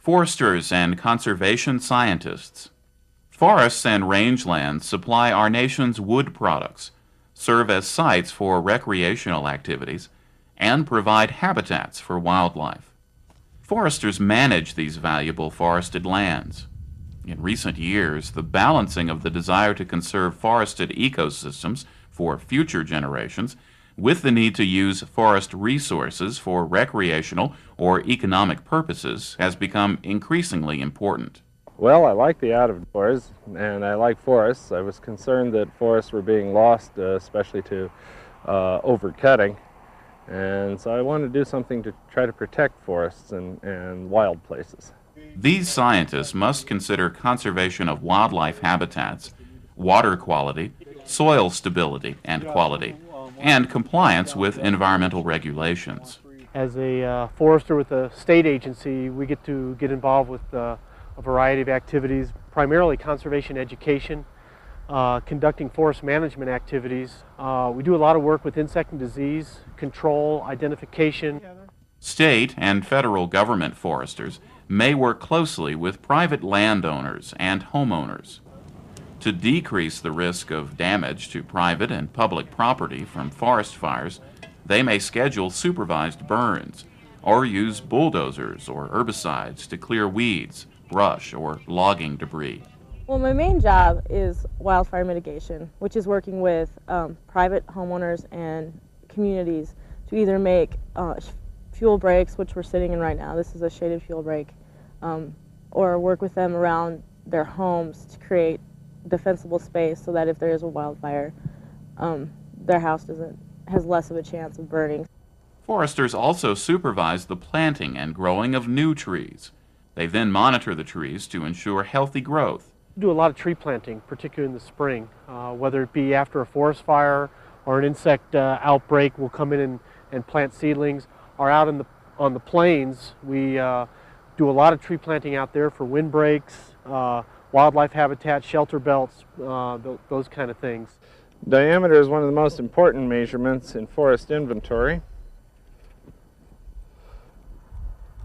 Foresters and conservation scientists. Forests and rangelands supply our nation's wood products, serve as sites for recreational activities, and provide habitats for wildlife. Foresters manage these valuable forested lands. In recent years, the balancing of the desire to conserve forested ecosystems for future generations with the need to use forest resources for recreational or economic purposes has become increasingly important. Well, I like the outdoors and I like forests. I was concerned that forests were being lost, especially to overcutting. And so I wanted to do something to try to protect forests and wild places. These scientists must consider conservation of wildlife habitats, water quality, soil stability and quality, and compliance with environmental regulations. As a forester with a state agency, we get to get involved with a variety of activities, primarily conservation education, conducting forest management activities. We do a lot of work with insect and disease control, identification. State and federal government foresters may work closely with private landowners and homeowners. To decrease the risk of damage to private and public property from forest fires, they may schedule supervised burns or use bulldozers or herbicides to clear weeds, brush, or logging debris. Well, my main job is wildfire mitigation, which is working with private homeowners and communities to either make fuel breaks, which we're sitting in right now. This is a shaded fuel break, or work with them around their homes to create defensible space so that if there is a wildfire, their house has less of a chance of burning. Foresters also supervise the planting and growing of new trees. They then monitor the trees to ensure healthy growth. We do a lot of tree planting, particularly in the spring, whether it be after a forest fire or an insect outbreak. We'll come in and plant seedlings. Or out on the plains, we do a lot of tree planting out there for windbreaks, wildlife habitat, shelter belts, those kind of things. Diameter is one of the most important measurements in forest inventory.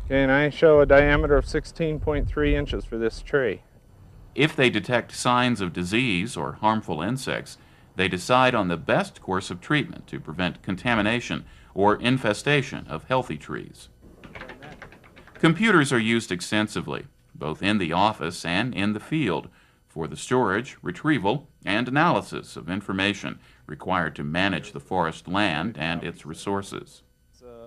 Okay, and I show a diameter of 16.3 inches for this tree. If they detect signs of disease or harmful insects, they decide on the best course of treatment to prevent contamination or infestation of healthy trees. Computers are used extensively, both in the office and in the field, for the storage, retrieval, and analysis of information required to manage the forest land and its resources.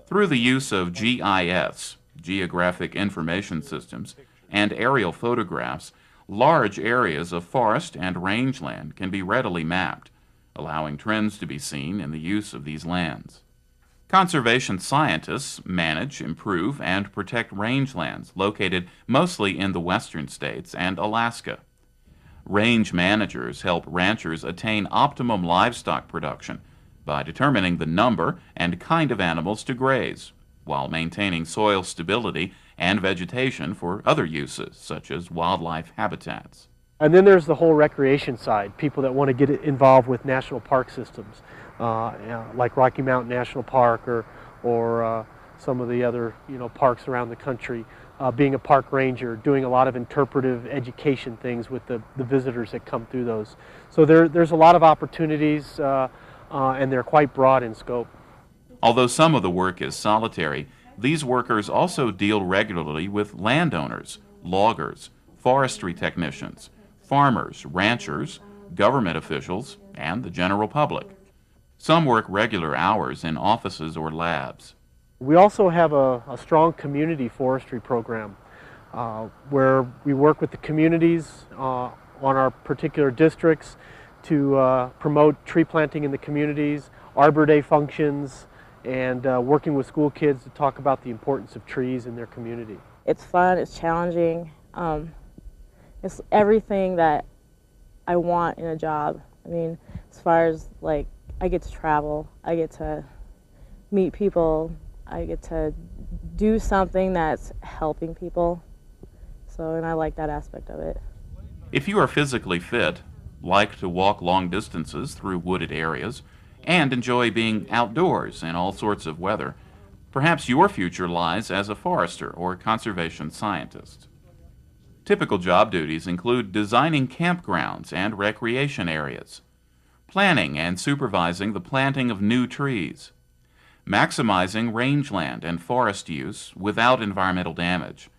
Through the use of GIS, Geographic Information Systems, and aerial photographs, large areas of forest and rangeland can be readily mapped, allowing trends to be seen in the use of these lands. Conservation scientists manage, improve, and protect rangelands located mostly in the western states and Alaska. Range managers help ranchers attain optimum livestock production by determining the number and kind of animals to graze, while maintaining soil stability and vegetation for other uses, such as wildlife habitats. And then there's the whole recreation side, people that want to get involved with national park systems, like Rocky Mountain National Park or some of the other parks around the country. Being a park ranger, doing a lot of interpretive education things with the visitors that come through those. So there's a lot of opportunities and they're quite broad in scope. Although some of the work is solitary, these workers also deal regularly with landowners, loggers, forestry technicians, farmers, ranchers, government officials, and the general public. Some work regular hours in offices or labs. We also have a strong community forestry program where we work with the communities on our particular districts to promote tree planting in the communities, Arbor Day functions, and working with school kids to talk about the importance of trees in their community. It's fun, it's challenging, it's everything that I want in a job. I mean, as far as like, I get to travel, I get to meet people, I get to do something that's helping people, and I like that aspect of it. If you are physically fit, like to walk long distances through wooded areas, and enjoy being outdoors in all sorts of weather, Perhaps your future lies as a forester or conservation scientist. Typical job duties include designing campgrounds and recreation areas, planning and supervising the planting of new trees, maximizing rangeland and forest use without environmental damage,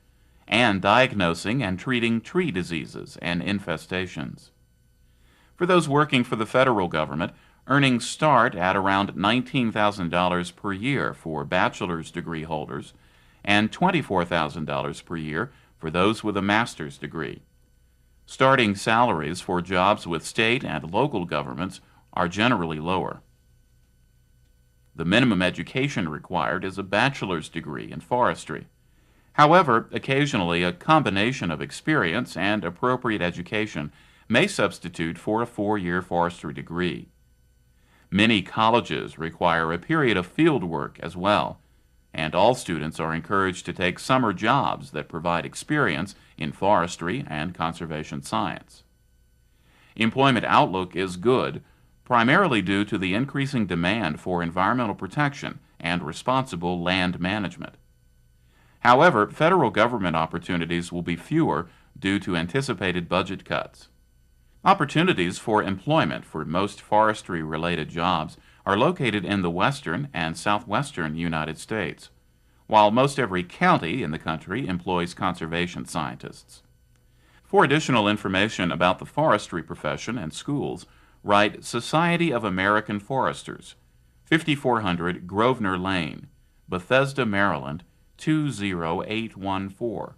and diagnosing and treating tree diseases and infestations. For those working for the federal government, earnings start at around $19,000 per year for bachelor's degree holders and $24,000 per year for those with a master's degree. Starting salaries for jobs with state and local governments are generally lower. The minimum education required is a bachelor's degree in forestry. However, occasionally a combination of experience and appropriate education may substitute for a 4-year forestry degree. Many colleges require a period of field work as well, and all students are encouraged to take summer jobs that provide experience in forestry and conservation science. Employment outlook is good, primarily due to the increasing demand for environmental protection and responsible land management. However, federal government opportunities will be fewer due to anticipated budget cuts. Opportunities for employment for most forestry-related jobs are located in the western and southwestern United States, while most every county in the country employs conservation scientists. For additional information about the forestry profession and schools, write Society of American Foresters, 5400 Grosvenor Lane, Bethesda, Maryland, 20814.